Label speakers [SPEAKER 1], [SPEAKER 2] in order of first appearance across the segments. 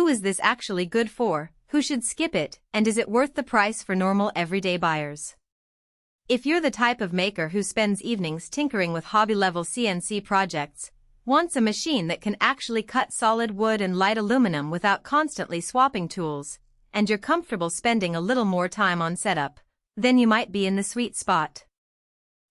[SPEAKER 1] Who is this actually good for, who should skip it, and is it worth the price for normal everyday buyers? If you're the type of maker who spends evenings tinkering with hobby-level CNC projects, wants a machine that can actually cut solid wood and light aluminum without constantly swapping tools, and you're comfortable spending a little more time on setup, then you might be in the sweet spot.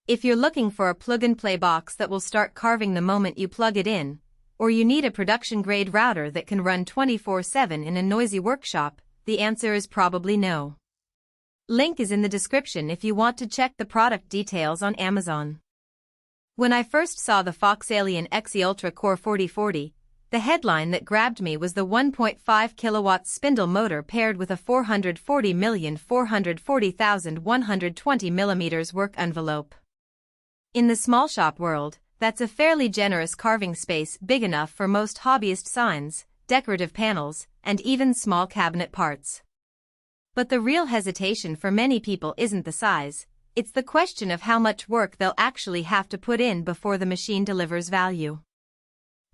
[SPEAKER 1] If you're looking for a plug-and-play box that will start carving the moment you plug it in, or you need a production-grade router that can run 24/7 in a noisy workshop, the answer is probably no. Link is in the description if you want to check the product details on Amazon. When I first saw the FoxAlien XE Ultra Core 4040, the headline that grabbed me was the 1.5 kilowatt spindle motor paired with a 440,440,120 mm work envelope. In the small shop world, that's a fairly generous carving space big enough for most hobbyist signs, decorative panels, and even small cabinet parts. But the real hesitation for many people isn't the size, it's the question of how much work they'll actually have to put in before the machine delivers value.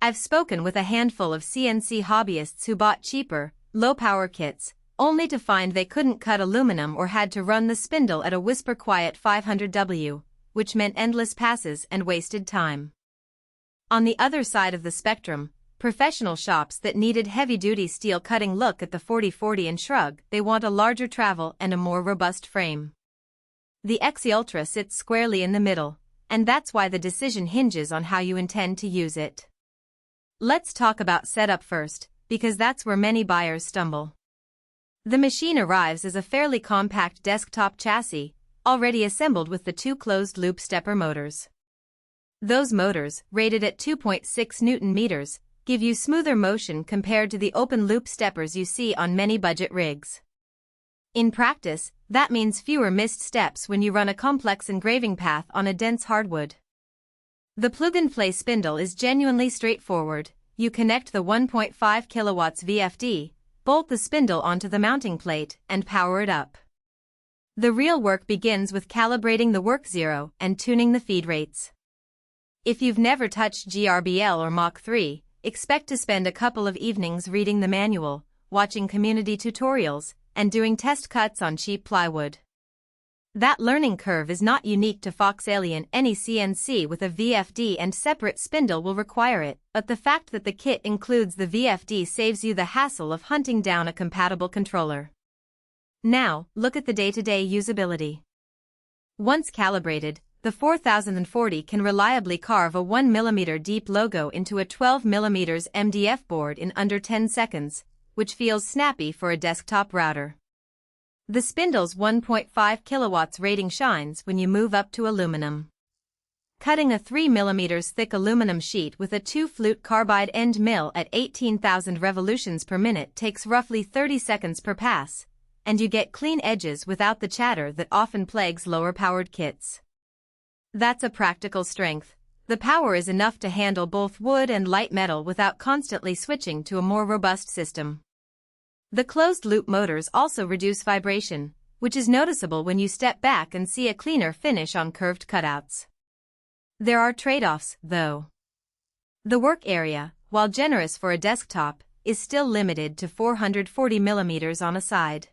[SPEAKER 1] I've spoken with a handful of CNC hobbyists who bought cheaper, low-power kits, only to find they couldn't cut aluminum or had to run the spindle at a whisper-quiet 500W, which meant endless passes and wasted time. On the other side of the spectrum, professional shops that needed heavy-duty steel cutting look at the 4040 and shrug they want a larger travel and a more robust frame. The XE Ultra sits squarely in the middle, and that's why the decision hinges on how you intend to use it. Let's talk about setup first, because that's where many buyers stumble. The machine arrives as a fairly compact desktop chassis, already assembled with the two closed-loop stepper motors. Those motors, rated at 2.6 Nm, give you smoother motion compared to the open-loop steppers you see on many budget rigs. In practice, that means fewer missed steps when you run a complex engraving path on a dense hardwood. The plug-and-play spindle is genuinely straightforward. You connect the 1.5 kilowatts VFD, bolt the spindle onto the mounting plate, and power it up. The real work begins with calibrating the work zero and tuning the feed rates. If you've never touched GRBL or Mach 3, expect to spend a couple of evenings reading the manual, watching community tutorials, and doing test cuts on cheap plywood. That learning curve is not unique to FoxAlien. Any CNC with a VFD and separate spindle will require it, but the fact that the kit includes the VFD saves you the hassle of hunting down a compatible controller. Now, look at the day-to-day usability. Once calibrated, the 4040 can reliably carve a 1 mm deep logo into a 12 mm MDF board in under 10 seconds, which feels snappy for a desktop router. The spindle's 1.5 kilowatts rating shines when you move up to aluminum. Cutting a 3 mm thick aluminum sheet with a 2-flute carbide end mill at 18,000 revolutions per minute takes roughly 30 seconds per pass, and you get clean edges without the chatter that often plagues lower-powered kits. That's a practical strength. The power is enough to handle both wood and light metal without constantly switching to a more robust system. The closed-loop motors also reduce vibration, which is noticeable when you step back and see a cleaner finish on curved cutouts. There are trade-offs, though. The work area, while generous for a desktop, is still limited to 440 mm on a side.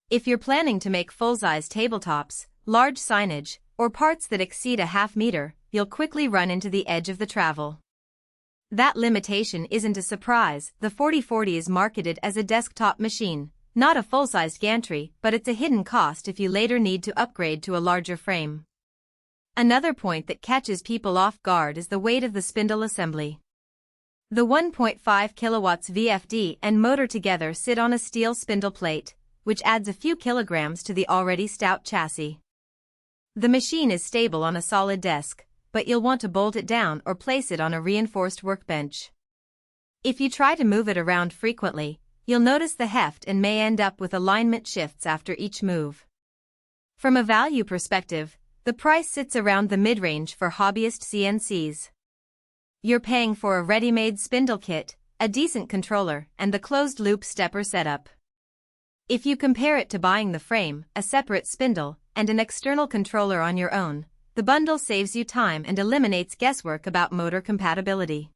[SPEAKER 1] If you're planning to make full-size tabletops, large signage, or parts that exceed a half meter, you'll quickly run into the edge of the travel. That limitation isn't a surprise. The 4040 is marketed as a desktop machine, not a full-sized gantry, but it's a hidden cost if you later need to upgrade to a larger frame. Another point that catches people off guard is the weight of the spindle assembly. The 1.5 kilowatts VFD and motor together sit on a steel spindle plate, which adds a few kilograms to the already stout chassis. The machine is stable on a solid desk, but you'll want to bolt it down or place it on a reinforced workbench. If you try to move it around frequently, you'll notice the heft and may end up with alignment shifts after each move. From a value perspective, the price sits around the mid-range for hobbyist CNCs. You're paying for a ready-made spindle kit, a decent controller, and the closed-loop stepper setup. If you compare it to buying the frame, a separate spindle, and an external controller on your own, the bundle saves you time and eliminates guesswork about motor compatibility.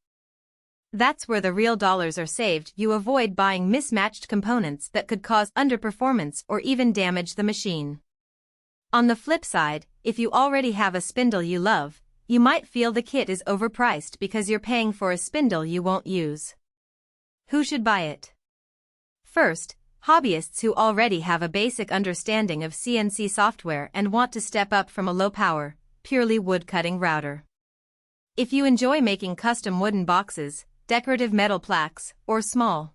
[SPEAKER 1] That's where the real dollars are saved. You avoid buying mismatched components that could cause underperformance or even damage the machine. On the flip side, if you already have a spindle you love, you might feel the kit is overpriced because you're paying for a spindle you won't use. Who should buy it? First, hobbyists who already have a basic understanding of CNC software and want to step up from a low-power, purely wood-cutting router. If you enjoy making custom wooden boxes, decorative metal plaques, or small